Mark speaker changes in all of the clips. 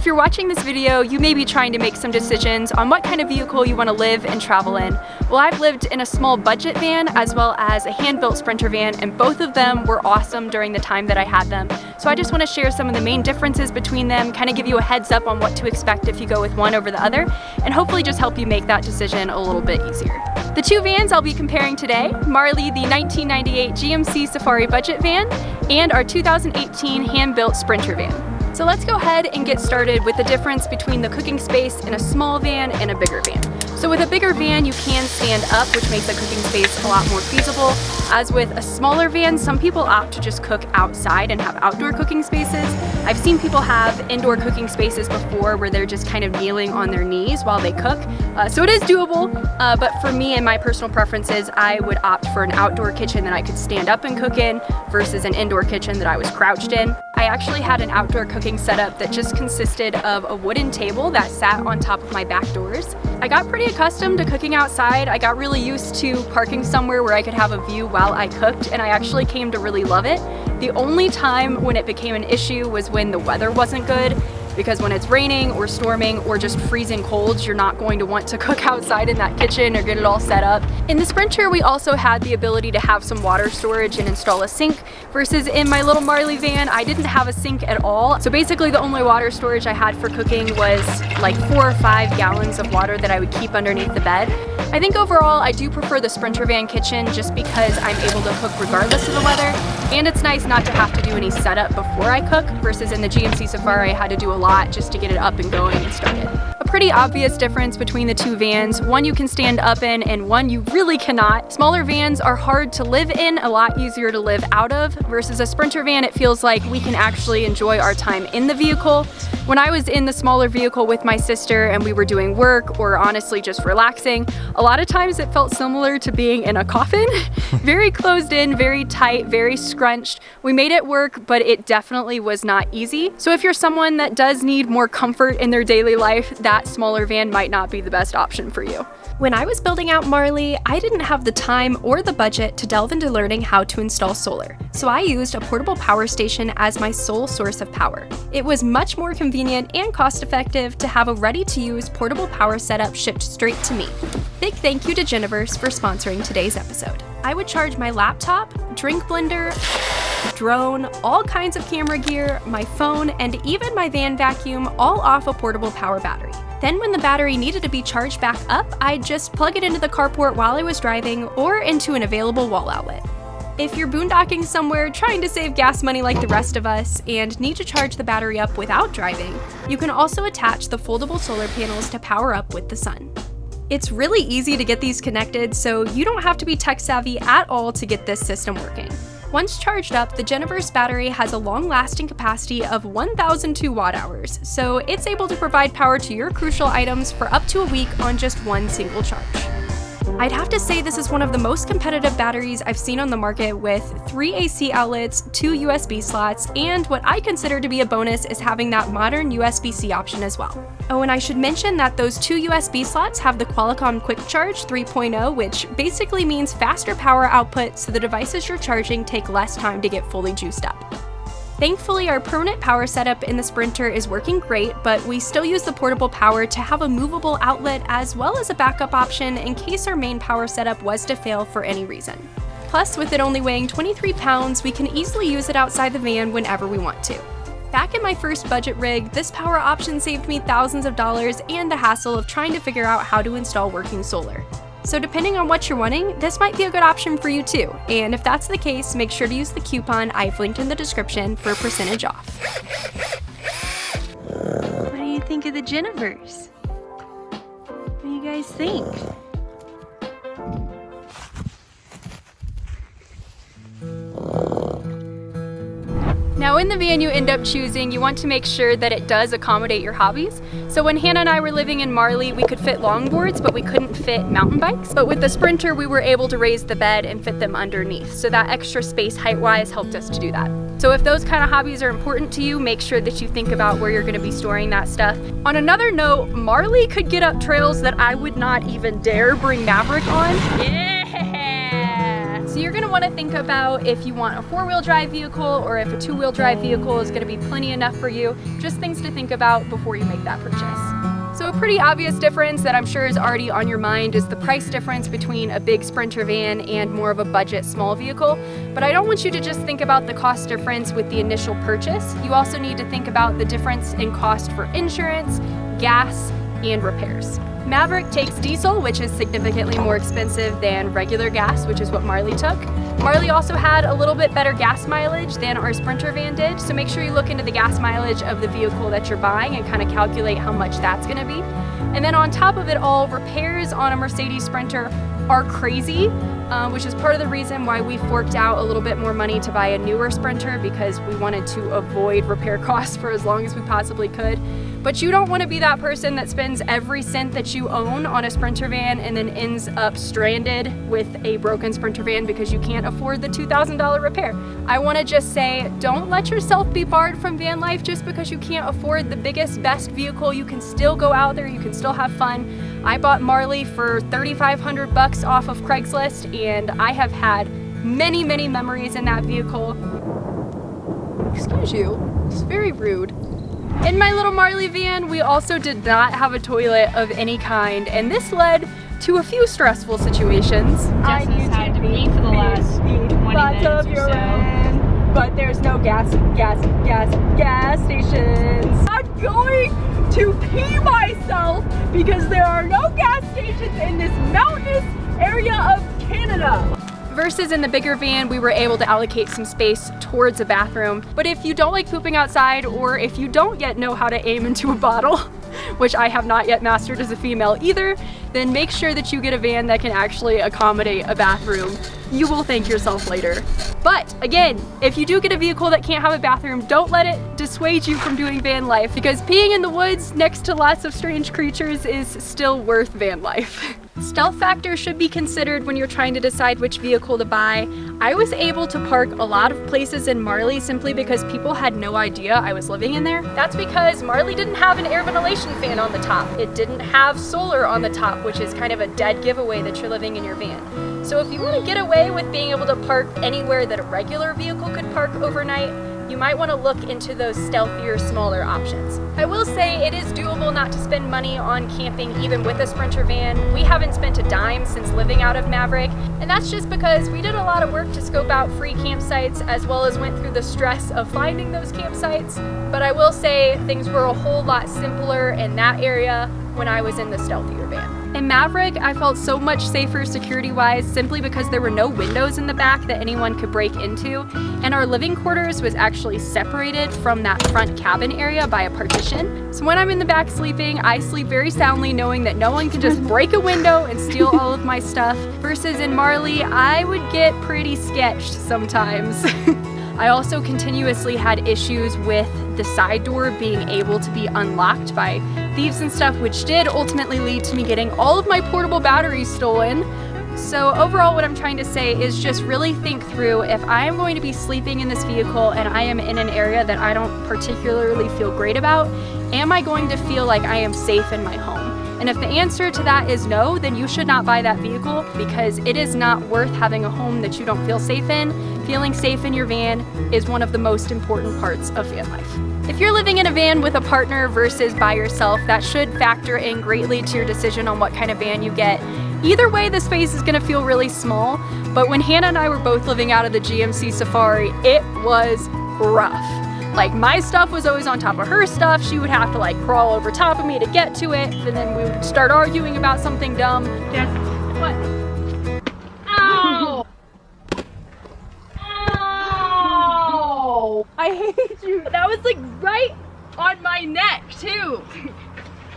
Speaker 1: If you're watching this video, you may be trying to make some decisions on what kind of vehicle you want to live and travel in. Well, I've lived in a small budget van as well as a hand-built Sprinter van, and both of them were awesome during the time that I had them. So I just want to share some of the main differences between them, kind of give you a heads up on what to expect if you go with one over the other, and hopefully just help you make that decision a little bit easier. The two vans I'll be comparing today, Marley the 1998 GMC Safari budget van and our 2018 hand-built Sprinter van. So let's go ahead and get started with the difference between the cooking space in a small van and a bigger van. So with a bigger van, you can stand up, which makes the cooking space a lot more feasible. As with a smaller van, some people opt to just cook outside and have outdoor cooking spaces. I've seen people have indoor cooking spaces before where they're just kind of kneeling on their knees while they cook. So it is doable, but for me and my personal preferences, I would opt for an outdoor kitchen that I could stand up and cook in versus an indoor kitchen that I was crouched in. I actually had an outdoor cooking setup that just consisted of a wooden table that sat on top of my back doors. I got pretty accustomed to cooking outside. I got really used to parking somewhere where I could have a view while I cooked, and I actually came to really love it. The only time when it became an issue was when the weather wasn't good, because when it's raining or storming or just freezing cold, you're not going to want to cook outside in that kitchen or get it all set up. In the Sprinter, we also had the ability to have some water storage and install a sink, versus in my little Marley van, I didn't have a sink at all. So basically the only water storage I had for cooking was like 4 or 5 gallons of water that I would keep underneath the bed. I think overall, I do prefer the Sprinter van kitchen just because I'm able to cook regardless of the weather, and it's nice not to have to do any setup before I cook, versus in the GMC Safari, I had to do a lot just to get it up and going and started. A pretty obvious difference between the two vans, one you can stand up in and one you really cannot. Smaller vans are hard to live in, a lot easier to live out of, versus a Sprinter van, it feels like we can actually enjoy our time in the vehicle. When I was in the smaller vehicle with my sister and we were doing work or honestly just relaxing, a lot of times it felt similar to being in a coffin. Very closed in, very tight, very scrunched. We made it work, but it definitely was not easy. So if you're someone that does need more comfort in their daily life, that smaller van might not be the best option for you. When I was building out Marley, I didn't have the time or the budget to delve into learning how to install solar, so I used a portable power station as my sole source of power. It was much more convenient and cost-effective to have a ready-to-use portable power setup shipped straight to me. Big thank you to Geniverse for sponsoring today's episode. I would charge my laptop, drink blender, drone, all kinds of camera gear, my phone, and even my van vacuum all off a portable power battery. Then when the battery needed to be charged back up, I'd just plug it into the carport while I was driving or into an available wall outlet. If you're boondocking somewhere, trying to save gas money like the rest of us, and need to charge the battery up without driving, you can also attach the foldable solar panels to power up with the sun. It's really easy to get these connected, so you don't have to be tech savvy at all to get this system working. Once charged up, the Geniverse battery has a long-lasting capacity of 1,002 watt-hours, so it's able to provide power to your crucial items for up to a week on just one single charge. I'd have to say this is one of the most competitive batteries I've seen on the market, with 3 AC outlets, 2 USB slots, and what I consider to be a bonus is having that modern USB-C option as well. Oh, and I should mention that those 2 USB slots have the Qualcomm Quick Charge 3.0, which basically means faster power output, so the devices you're charging take less time to get fully juiced up. Thankfully, our permanent power setup in the Sprinter is working great, but we still use the portable power to have a movable outlet as well as a backup option in case our main power setup was to fail for any reason. Plus, with it only weighing 23 pounds, we can easily use it outside the van whenever we want to. Back in my first budget rig, this power option saved me thousands of dollars and the hassle of trying to figure out how to install working solar. So depending on what you're wanting, this might be a good option for you too. And if that's the case, make sure to use the coupon I've linked in the description for a percentage off. What do you think of the Geniverse? What do you guys think? Now in the van you end up choosing, you want to make sure that it does accommodate your hobbies. So when Hannah and I were living in Marley, we could fit longboards, but we couldn't fit mountain bikes. But with the Sprinter, we were able to raise the bed and fit them underneath. So that extra space height-wise helped us to do that. So if those kind of hobbies are important to you, make sure that you think about where you're gonna be storing that stuff. On another note, Marley could get up trails that I would not even dare bring Maverick on. Yeah! So you're gonna want to think about if you want a 4-wheel drive vehicle or if a 2-wheel drive vehicle is going to be plenty enough for you. Just things to think about before you make that purchase. So a pretty obvious difference that I'm sure is already on your mind is the price difference between a big Sprinter van and more of a budget small vehicle. But I don't want you to just think about the cost difference with the initial purchase. You also need to think about the difference in cost for insurance, gas, and repairs. Maverick takes diesel, which is significantly more expensive than regular gas, which is what Marley took. Marley also had a little bit better gas mileage than our Sprinter van did, so make sure you look into the gas mileage of the vehicle that you're buying and kind of calculate how much that's going to be. And then on top of it all, repairs on a Mercedes Sprinter are crazy, which is part of the reason why we forked out a little bit more money to buy a newer Sprinter, because we wanted to avoid repair costs for as long as we possibly could. But you don't want to be that person that spends every cent that you own on a Sprinter van and then ends up stranded with a broken Sprinter van because you can't afford the $2,000 repair. I want to just say, don't let yourself be barred from van life just because you can't afford the biggest, best vehicle. You can still go out there, you can still have fun. I bought Marley for $3,500 off of Craigslist, and I have had many, many memories in that vehicle. Excuse you, it's very rude. In my little Marley van, we also did not have a toilet of any kind, and this led to a few stressful situations.
Speaker 2: I need to pee for the last 20 minutes or so.
Speaker 1: But there's no gas stations. I'm going to pee myself because there are no gas stations in this mountainous area of Canada. Versus in the bigger van, we were able to allocate some space towards a bathroom. But if you don't like pooping outside, or if you don't yet know how to aim into a bottle, which I have not yet mastered as a female either, then make sure that you get a van that can actually accommodate a bathroom. You will thank yourself later. But again, if you do get a vehicle that can't have a bathroom, don't let it dissuade you from doing van life, because peeing in the woods next to lots of strange creatures is still worth van life. Stealth factor should be considered when you're trying to decide which vehicle to buy. I was able to park a lot of places in Marley simply because people had no idea I was living in there. That's because Marley didn't have an air ventilation fan on the top. It didn't have solar on the top, which is kind of a dead giveaway that you're living in your van. So if you want to get away with being able to park anywhere that a regular vehicle could park overnight, you might want to look into those stealthier, smaller options. I will say it is doable not to spend money on camping even with a Sprinter van. We haven't spent a dime since living out of Maverick, and that's just because we did a lot of work to scope out free campsites as well as went through the stress of finding those campsites. But I will say things were a whole lot simpler in that area when I was in the stealthier van. In Maverick, I felt so much safer security-wise simply because there were no windows in the back that anyone could break into, and our living quarters was actually separated from that front cabin area by a partition. So when I'm in the back sleeping, I sleep very soundly knowing that no one can just break a window and steal all of my stuff, versus in Marley, I would get pretty sketched sometimes. I also continuously had issues with the side door being able to be unlocked by thieves and stuff, which did ultimately lead to me getting all of my portable batteries stolen. So overall, what I'm trying to say is just really think through, if I am going to be sleeping in this vehicle and I am in an area that I don't particularly feel great about, am I going to feel like I am safe in my home? And if the answer to that is no, then you should not buy that vehicle, because it is not worth having a home that you don't feel safe in. Feeling safe in your van is one of the most important parts of van life. If you're living in a van with a partner versus by yourself, that should factor in greatly to your decision on what kind of van you get. Either way, the space is gonna feel really small, but when Hannah and I were both living out of the GMC Safari, it was rough. Like, my stuff was always on top of her stuff. She would have to like crawl over top of me to get to it, and then we would start arguing about something dumb.
Speaker 2: Yes.
Speaker 1: What? Ow! Ow! I hate you. That was like right on my neck too.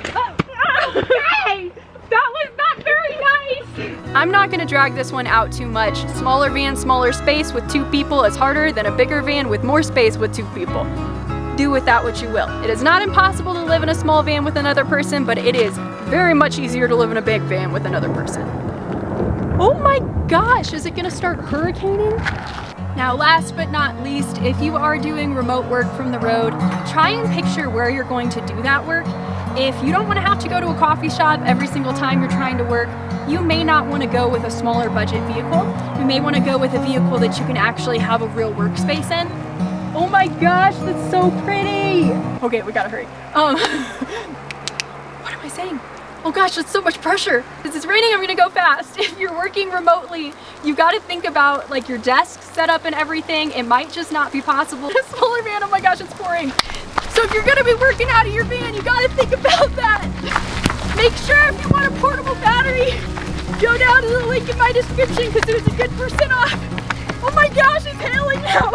Speaker 1: Hey! That was not very nice! I'm not gonna drag this one out too much. Smaller van, smaller space with 2 people is harder than a bigger van with more space with 2 people. Do with that what you will. It is not impossible to live in a small van with another person, but it is very much easier to live in a big van with another person. Oh my gosh, is it gonna start hurricaning? Now, last but not least, if you are doing remote work from the road, try and picture where you're going to do that work. If you don't want to have to go to a coffee shop every single time you're trying to work, you may not want to go with a smaller budget vehicle. You may want to go with a vehicle that you can actually have a real workspace in. Oh my gosh, that's so pretty. Okay, we gotta hurry. What am I saying? Oh gosh, that's so much pressure. Because it's raining, I'm gonna go fast. If you're working remotely, you gotta think about like your desk setup and everything. It might just not be possible. A smaller van, oh my gosh, it's pouring. So if you're gonna be working out of your van, you gotta think about that. Make sure if you want a portable battery, go down to the link in my description because there's a good % off. Oh my gosh, it's hailing now.